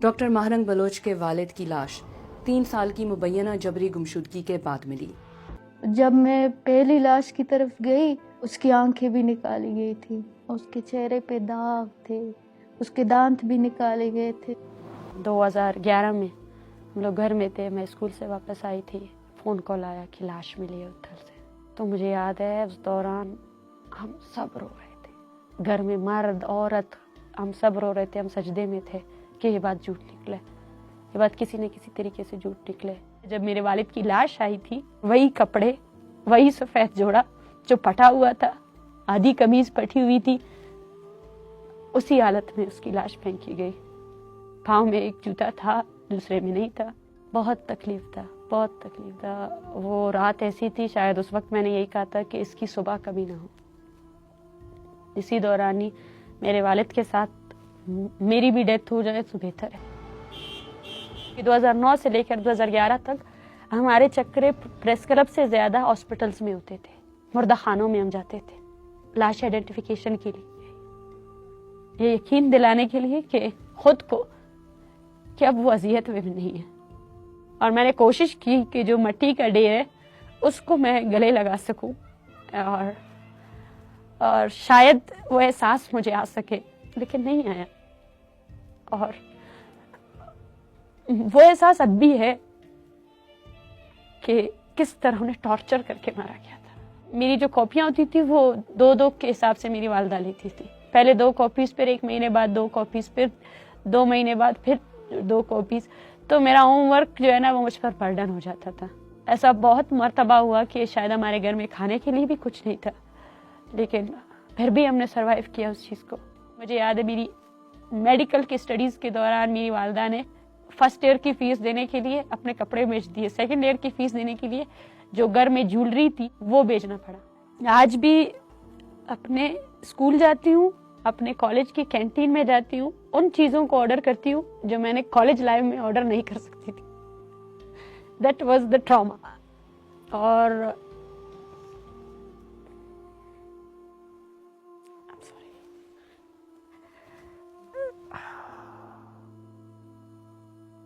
Doctor ماہرنگ Baloch کے والد کی لاش 3 سال کی مبینہ جبری گمشدگی کے بعد ملی۔ جب میں پہلی لاش کی طرف گئی، اس کی آنکھیں بھی نکالی گئی تھی، اس کے چہرے پہ داغ تھے، اس کے دانت بھی نکالے گئے تھے۔ 2011 میں ہم لوگ گھر میں تھے، میں اسکول سے واپس آئی تھی، فون کال آیا کہ لاش ملی ہے ادھر سے۔ تو مجھے یاد ہے اس دوران ہم سب رو رہے تھے، گھر میں مرد عورت ہم سب رو رہے تھے، ہم سجدے میں تھے کہ یہ بات جھوٹ نکلے، یہ بات کسی نہ کسی طریقے سے جھوٹ نکلے۔ جب میرے والد کی لاش آئی تھی، وہی کپڑے، وہی سفید جوڑا جو پھٹا ہوا تھا، آدھی قمیض پھٹی ہوئی تھی، اسی حالت میں اس کی لاش پھینکی گئی۔ پاؤں میں ایک جوتا تھا، دوسرے میں نہیں تھا۔ بہت تکلیف تھا، بہت تکلیف تھا۔ وہ رات ایسی تھی، شاید اس وقت میں نے یہی کہا تھا کہ اس کی صبح کبھی نہ ہو۔ اسی دوران ہی میرے والد کے ساتھ میری بھی ڈیتھ ہو جائے تو بہتر ہے۔ 2009 سے لے کر 2011 تک ہمارے چکرے پریس کلب سے زیادہ ہاسپٹلز میں ہوتے تھے، مردہ خانوں میں ہم جاتے تھے لاش آئیڈینٹیفیکیشن کے لیے، یہ یقین دلانے کے لیے کہ خود کو کہ اب وہ اذیت میں نہیں ہے۔ اور میں نے کوشش کی کہ جو مٹی کا ڈیر ہے اس کو میں گلے لگا سکوں اور شاید وہ احساس مجھے آ سکے، لیکن نہیں آیا۔ اور وہ احساس اب بھی ہے کہ کس طرح انہیں ٹارچر کر کے مارا گیا تھا۔ میری جو کاپیاں ہوتی تھی وہ 2 کے حساب سے میری والدہ لیتی تھی، پہلے 2 کاپیز پھر 1 مہینے بعد 2 کاپیز، پھر 2 مہینے بعد پھر 2 کاپیز۔ تو میرا ہوم ورک جو ہے نا وہ مجھ پر برڈن ہو جاتا تھا۔ ایسا بہت مرتبہ ہوا کہ شاید ہمارے گھر میں کھانے کے لیے بھی کچھ نہیں تھا، لیکن پھر بھی ہم نے سروائیو کیا اس چیز کو۔ مجھے یاد ہے میری میڈیکل کی اسٹڈیز کے دوران میری والدہ نے فرسٹ ایئر کی فیس دینے کے لیے اپنے کپڑے بیچ دیے، سیکنڈ ایئر کی فیس دینے کے لیے جو گھر میں جیولری تھی وہ بیچنا پڑا۔ آج بھی اپنے اسکول جاتی ہوں، اپنے کالج کی کینٹین میں جاتی ہوں، ان چیزوں کو آرڈر کرتی ہوں جو میں نے کالج لائف میں آرڈر نہیں کر سکتی تھی۔ That was the trauma. اور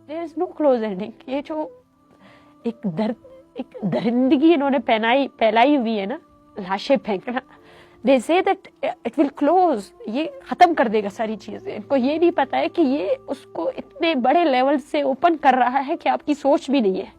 there is no close ending۔ یہ جو ایک درندگی انہوں نے پھیلائی ہوئی ہے نا، لاشیں پھینکنا، they say that it will close، یہ ختم کر دے گا ساری چیزیں۔ ان کو یہ نہیں پتا ہے کہ یہ اس کو اتنے بڑے لیول سے اوپن کر رہا ہے کہ آپ کی سوچ بھی نہیں ہے۔